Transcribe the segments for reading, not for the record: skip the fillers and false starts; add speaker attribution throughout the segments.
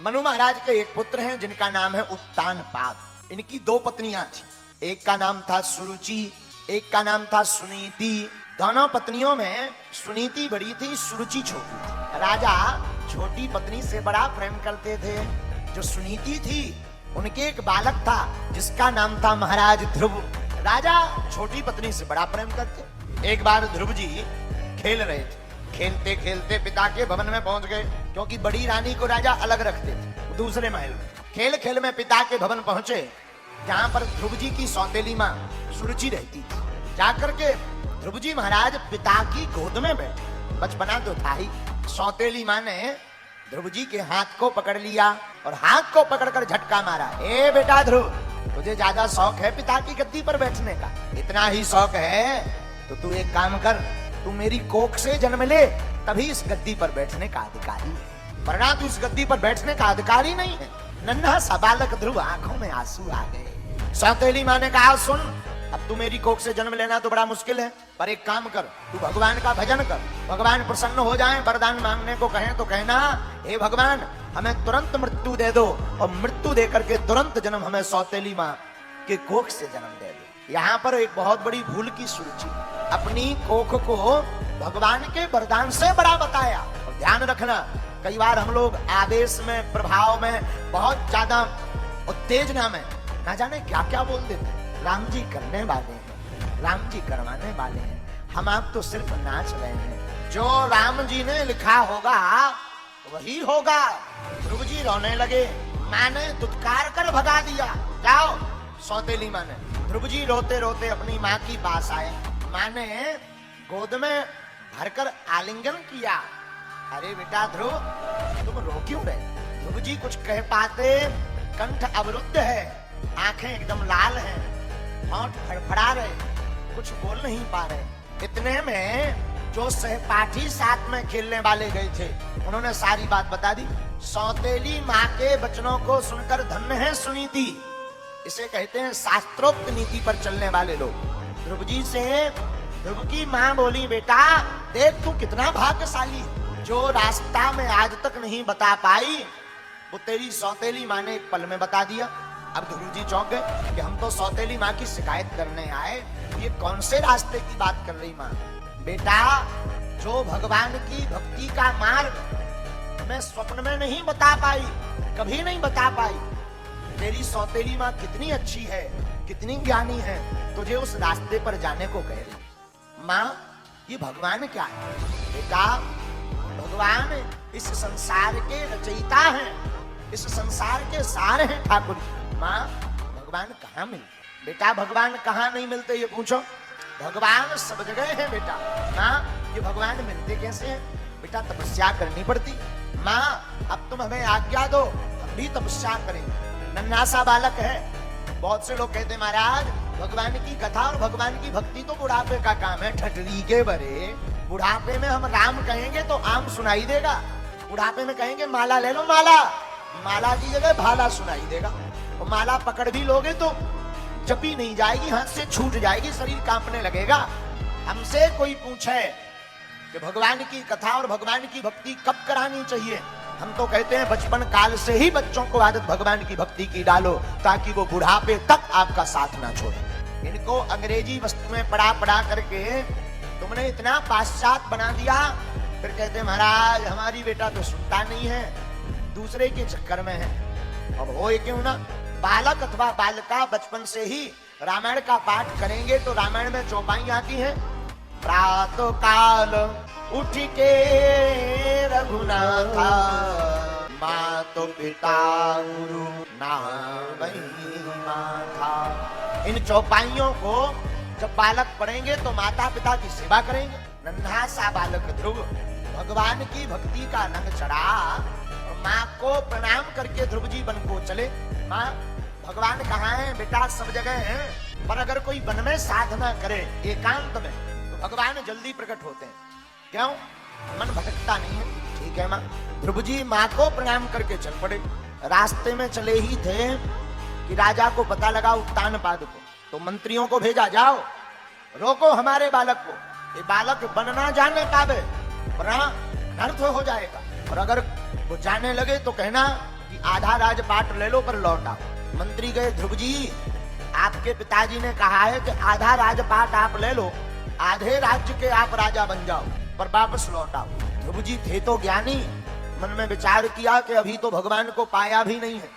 Speaker 1: मनु महाराज के एक पुत्र हैं जिनका नाम है उत्तानपाद। इनकी दो पत्नियां थी, एक का नाम था सुरुचि, एक का नाम था सुनीति। दोनों पत्नियों में सुनीति बड़ी थी, सुरुचि छोटी थी। राजा छोटी पत्नी से बड़ा प्रेम करते थे। जो सुनीति थी उनके एक बालक था जिसका नाम था महाराज ध्रुव। राजा छोटी पत्नी से बड़ा प्रेम करते। एक बार ध्रुव जी खेल रहे थे, खेलते खेलते पिता के भवन में पहुंच गए, क्योंकि बड़ी रानी को राजा अलग रखते थे दूसरे महल में। खेल खेल में पिता के भवन पहुंचे, जहां पर ध्रुव जी की सौतेली मां सुरुचि रहती थी। जाकर के ध्रुव जी महाराज पिता की गोद में बैठे। बचपना तो था ही। सौतेली मां ने ध्रुव जी के हाथ को पकड़ लिया और हाथ को पकड़कर झटका मारा। ए बेटा ध्रुव, तुझे ज्यादा शौक है पिता की गद्दी पर बैठने का? इतना ही शौक है तो तू एक काम कर, तू मेरी कोख से जन्म ले, तभी इस गद्दी पर बैठने का अधिकारी है, वरना तू इस गद्दी पर बैठने का अधिकारी नहीं है। नन्हा सा बालक ध्रुव, आंखों में आंसू आ गए। सौतेली मां ने कहा, सुन, अब तू मेरी कोख से जन्म लेना तो बड़ा मुश्किल है, पर एक काम कर, तू भगवान का भजन कर, भगवान प्रसन्न हो जाए, वरदान मांगने को कहें तो कहना, हे भगवान हमें तुरंत मृत्यु दे दो, और मृत्यु दे करके तुरंत जन्म हमें सौतेली मां के कोख से जन्म दे दो। यहाँ पर एक बहुत बड़ी भूल की सुरुचि, अपनी कोख को भगवान के वरदान से बड़ा बताया। और ध्यान रखना, कई बार हम लोग आवेश में, प्रभाव में, बहुत ज्यादा उत्तेजना में ना जाने क्या क्या बोल देते। राम जी करने वाले हैं, राम जी करवाने वाले हैं, हम आप तो सिर्फ नाच रहे हैं। जो राम जी ने लिखा होगा वही होगा। ध्रुव जी रोने लगे। माँ ने दुत्कार कर भगा दिया। जाओ। सौतेली माँ ने। ध्रुव जी रोते रोते अपनी माँ की पास आए। माँ ने गोद में भरकर आलिंगन किया। अरे बेटा ध्रुव, तुम रो क्यों रहे? ध्रुव जी कुछ कह पाते, कंठ अवरुद्ध है, आंखें एकदम लाल हैं, होंठ फड़फड़ा रहे, कुछ बोल नहीं पा रहे। इतने में जो सहपाठी साथ में खेलने वाले गए थे, उन्होंने सारी बात बता दी। सौतेली माँ के वचनों को सुनकर धन्य है सुनीति। इसे कहते हैं शास्त्रोक्त नीति पर चलने वाले लोग। ध्रुव जी से ध्रुव की माँ बोली, बेटा देख तू कितना भाग्यशाली है, जो रास्ता में आज तक नहीं बता पाई वो तेरी सौतेली माँ ने एक पल में बता दिया। अब ध्रुव जी चौंक गए कि हम तो सौतेली माँ की शिकायत करने आए, ये कौन से रास्ते की बात कर रही माँ? बेटा, जो भगवान की भक्ति का मार्ग मैं स्वप्न में नहीं बता पाई, कभी नहीं बता पाई, तेरी सौतेली माँ कितनी अच्छी है, कितनी ज्ञानी है, तुझे उस रास्ते पर जाने को कह रही। माँ, ये भगवान क्या है? बेटा, भगवान इस संसार के रचयिता हैं, इस संसार के सार हैं ठाकुर। माँ, भगवान कहाँ मिलते? बेटा, भगवान कहाँ नहीं मिलते ये पूछो। भगवान सब जगह है बेटा। माँ, ये भगवान मिलते कैसे हैं? बेटा, तपस्या करनी पड़ती। माँ, अब तुम हमें आज्ञा दो, हम भी तपस्या करेंगे। नन्हा सा बालक है। बहुत से लोग कहते महाराज, भगवान की कथा और भगवान की भक्ति तो बुढ़ापे का काम है। ठटरी के बरे, बुढ़ापे में हम राम कहेंगे तो आम सुनाई देगा, बुढ़ापे में कहेंगे माला ले लो, माला की जगह भाला सुनाई देगा। और माला पकड़ भी लोगे तो जपी नहीं जाएगी, हाथ से छूट जाएगी, शरीर कांपने लगेगा। हमसे कोई पूछे कि भगवान की कथा और भगवान की भक्ति कब करानी चाहिए, हम तो कहते हैं बचपन काल से ही बच्चों को आदत भगवान की भक्ति की डालो, ताकि वो बुढ़ापे तक आपका साथ ना छोड़े। इनको अंग्रेजी वस्तुएं पढ़ा करके तुमने इतना पाश्चात्य बना दिया, फिर कहते महाराज हमारी बेटा तो सुनता नहीं है, दूसरे के चक्कर में है। अब हो क्यों ना, बालक अथवा बालिका बचपन से ही रामायण का पाठ करेंगे तो रामायण में चौपाई आती है। प्रातः काल उठ के रघुनाथा, मातो पिता गुरु नावई माथा। इन चौपाइयों को जब बालक पढ़ेंगे तो माता पिता की सेवा करेंगे। नन्हा सा बालक ध्रुव भगवान की भक्ति का रंग चढ़ा और माँ को प्रणाम करके ध्रुव जी वन को चले। माँ, भगवान कहाँ है? बेटा, सब जगह हैं, पर अगर कोई वन में साधना करे एकांत में तो भगवान जल्दी प्रकट होते हैं। क्यों? मन भटकता नहीं है। ठीक है माँ। ध्रुव जी माँ को प्रणाम करके चल पड़े। रास्ते में चले ही थे कि राजा को पता लगा उत्तानपाद को, तो मंत्रियों को भेजा, जाओ रोको हमारे बालक को, ये बालक बनना जाने पावे, वरना अनर्थ हो जाएगा। और अगर वो जाने लगे तो कहना कि आधा राजपाट ले लो पर लौट आओ। मंत्री गए, ध्रुव जी आपके पिताजी ने कहा है कि आधा राजपाट आप ले लो, आधे राज्य के आप राजा बन जाओ, पर वापस लौट आओ। ध्रुव जी थे तो ज्ञानी, मन में विचार किया कि अभी तो भगवान को पाया भी नहीं है,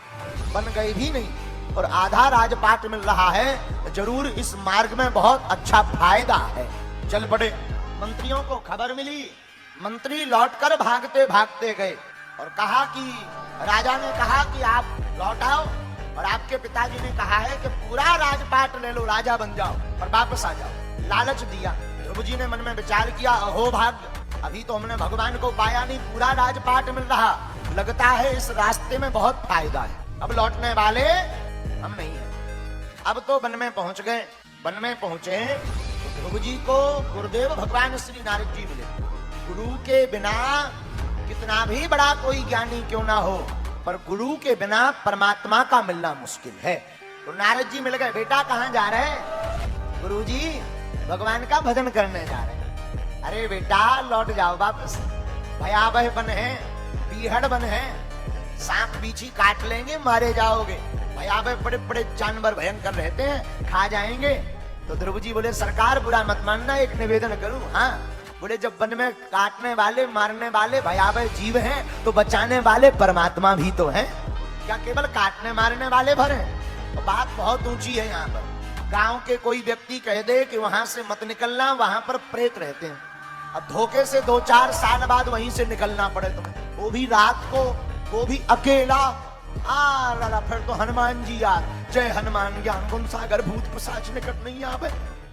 Speaker 1: बन गए भी नहीं, और आधा राजपाट मिल रहा है, जरूर इस मार्ग में बहुत अच्छा फायदा है। चल पड़े। मंत्रियों को खबर मिली, मंत्री लौटकर भागते भागते गए और कहा कि राजा ने कहा कि आप लौट आओ, और आपके पिताजी ने कहा है कि पूरा राजपाट ले लो, राजा बन जाओ, और वापस आ जाओ। लालच दिया। ध्रुव जी ने मन में विचार किया, अहो भाग्य, अभी तो हमने भगवान को पाया नहीं, पूरा राजपाट मिल रहा, लगता है इस रास्ते में बहुत फायदा है, अब लौटने वाले हम नहीं है। अब तो वन में पहुंच गए। वन में पहुंचे तो ध्रुव जी को गुरुदेव भगवान श्री नारद जी मिले। गुरु के बिना कितना भी बड़ा कोई ज्ञानी क्यों ना हो, पर गुरु के बिना परमात्मा का मिलना मुश्किल है। तो नारद जी मिल गए। बेटा कहाँ जा रहे हैं? गुरुजी भगवान का भजन करने जा रहे हैं। अरे बेटा लौट जाओ वापस, भयावह बन है, बीहड़ बन है, सांप बीछी काट लेंगे, मारे जाओगे। भयावह बड़े बड़े जानवर भयंकर रहते हैं, खा जाएंगे। तो ध्रुव जी बोले सरकार बुरा मत मानना, एक निवेदन करूं। हाँ बोले, जब वन में काटने वाले मारने वाले भयावह जीव हैं, तो बचाने वाले परमात्मा भी तो हैं, क्या केवल काटने मारने वाले भर हैं? तो बात बहुत ऊंची है। यहाँ पर गांव के कोई व्यक्ति कह दे कि वहां से मत निकलना, वहां पर प्रेत रहते हैं, अब धोखे से 2-4 साल बाद वहीं से निकलना पड़े तुम्हें, वो भी रात को, वो भी अकेला। आ फिर तो हनुमान जी यार, जय हनुमान ज्ञान गुण सागर, भूत पिशाच निकट नहीं आवे।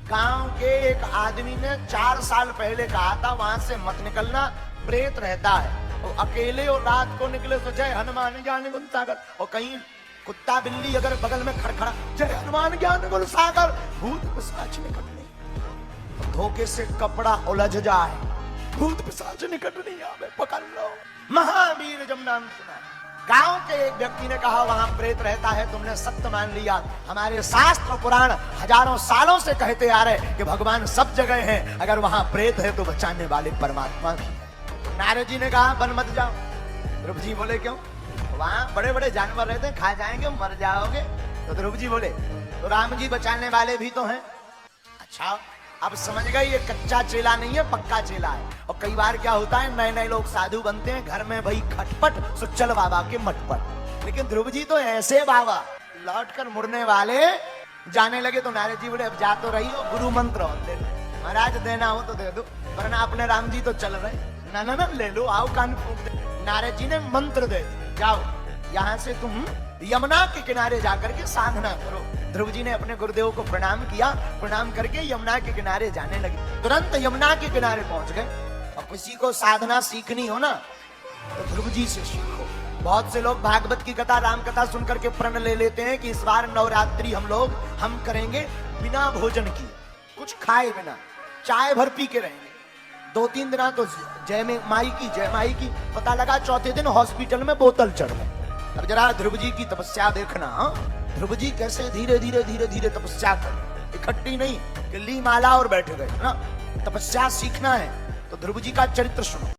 Speaker 1: गांव के एक आदमी ने 4 साल पहले कहा था वहां से मत निकलना, प्रेत रहता है। और अकेले और रात को निकले तो जय हनुमान ज्ञान गुण सागर, और कहीं कुत्ता बिल्ली अगर बगल में खड़खड़ा, जय हनुमान ज्ञान गुण सागर, भूत पिशाच निकट नहीं। धोखे से कपड़ा उलझ जाए, भूत पिशाच निकट नहीं आवे, पकड़ लो। महावीर जब नाम सुना, गांव के एक व्यक्ति ने कहा वहां प्रेत रहता है, तुमने सत्य मान लिया। हमारे शास्त्र पुराण हजारों सालों से कहते आ रहे कि भगवान सब जगह है, अगर वहां प्रेत है तो बचाने वाले परमात्मा भी है। नारद जी ने कहा वन मत जाओ। ध्रुव जी बोले क्यों? वहां बड़े बड़े जानवर रहते हैं, खा जाएंगे, मर जाओगे। तो ध्रुव जी बोले तो राम जी बचाने वाले भी तो हैं। अच्छा अब समझ गए, ये कच्चा चेला नहीं है, पक्का चेला है। और कई बार क्या होता है, नए नए लोग साधु बनते हैं, घर में भाई खटपट, सुचल बाबा के मटपट। लेकिन ध्रुव जी तो ऐसे बाबा, लौट कर मुड़ने वाले। जाने लगे तो नारद जी बोले अब जा तो रही हो, गुरु मंत्र और ले लो, महाराज देना हो तो दे दो, वरना अपने राम जी तो चल रहे। ना ना ना ले लो, आओ कान फूंक दे। नारद जी ने मंत्र दे दिया, जाओ यहाँ से तुम यमुना के किनारे जाकर के साधना करो। ध्रुव जी ने अपने गुरुदेव को प्रणाम किया, प्रणाम करके यमुना के किनारे जाने लगे। तुरंत यमुना के किनारे पहुंच गए। और किसी को साधना सीखनी हो ना तो ध्रुव जी से सीखो। बहुत से लोग भागवत की कथा, राम कथा सुनकर के प्रण ले लेते हैं कि इस बार नवरात्रि हम करेंगे बिना भोजन किए, कुछ खाए बिना, चाय भर पी के रहेंगे। 2-3 दिन तो जय माई की, पता लगा चौथे दिन हॉस्पिटल में बोतल चढ़ गए। अब जरा ध्रुव जी की तपस्या देखना, ध्रुव जी कैसे धीरे धीरे तपस्या कर, इकट्ठी नहीं कि ली माला और बैठ गए ना। तपस्या सीखना है तो ध्रुव जी का चरित्र सुनो।